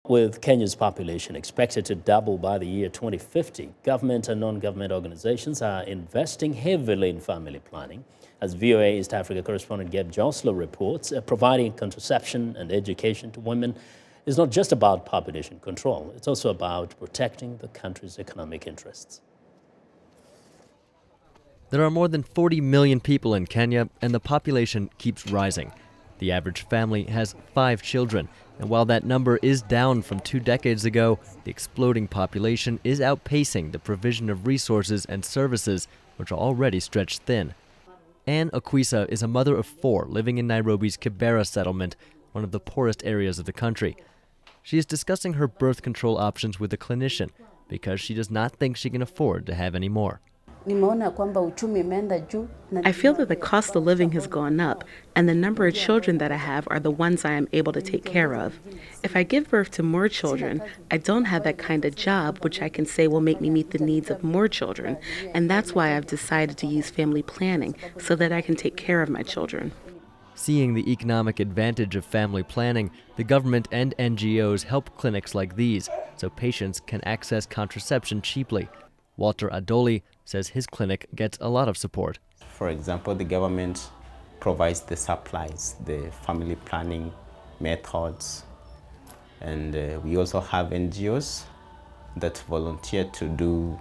With Kenya's population expected to double by the year 2050, government and non-government organizations are investing heavily in family planning. As VOA East Africa correspondent Gabe Josler reports, providing contraception and education to women is not just about population control, it's also about protecting the country's economic interests. There are more than 40 million people in Kenya, and the population keeps rising. The average family has 5 children, and while that number is down from 2 decades ago, the exploding population is outpacing the provision of resources and services, which are already stretched thin. Anne Okwisa is a mother of 4 living in Nairobi's Kibera settlement, one of the poorest areas of the country. She is discussing her birth control options with a clinician because she does not think she can afford to have any more. I feel that the cost of living has gone up, and the number of children that I have are the ones I am able to take care of. If I give birth to more children, I don't have that kind of job which I can say will make me meet the needs of more children, and that's why I've decided to use family planning so that I can take care of my children. Seeing the economic advantage of family planning, the government and NGOs help clinics like these so patients can access contraception cheaply. Walter Adoli says his clinic gets a lot of support. For example, the government provides the supplies, the family planning methods, and we also have NGOs that volunteer to do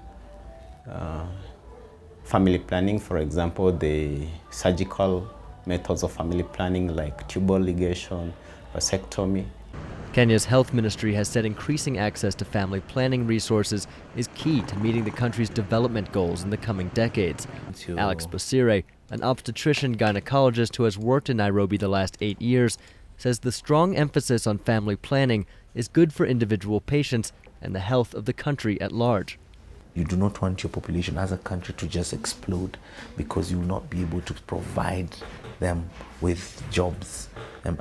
family planning. For example, the surgical methods of family planning like tubal ligation, vasectomy. Kenya's health ministry has said increasing access to family planning resources is key to meeting the country's development goals in the coming decades. Alex Basire, an obstetrician-gynecologist who has worked in Nairobi the last 8 years, says the strong emphasis on family planning is good for individual patients and the health of the country at large. You do not want your population as a country to just explode because you will not be able to provide them with jobs.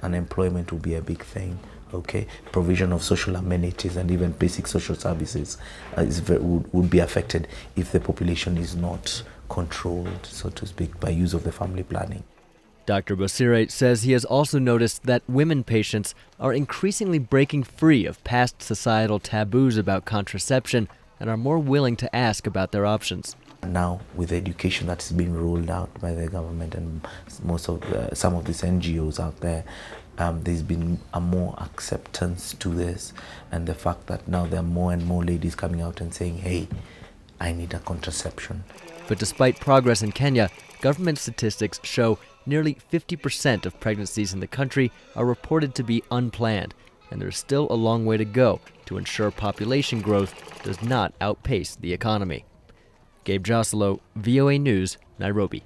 Unemployment will be a big thing. Okay, provision of social amenities and even basic social services would be affected if the population is not controlled, so to speak, by use of the family planning. Dr. Basire says he has also noticed that women patients are increasingly breaking free of past societal taboos about contraception and are more willing to ask about their options. Now, with the education that's been rolled out by the government and some of these NGOs out there, there's been a more acceptance to this, and the fact that now there are more and more ladies coming out and saying, hey, I need a contraception. But despite progress in Kenya, government statistics show nearly 50% of pregnancies in the country are reported to be unplanned, and there's still a long way to go to ensure population growth does not outpace the economy. Gabe Josler, VOA News, Nairobi.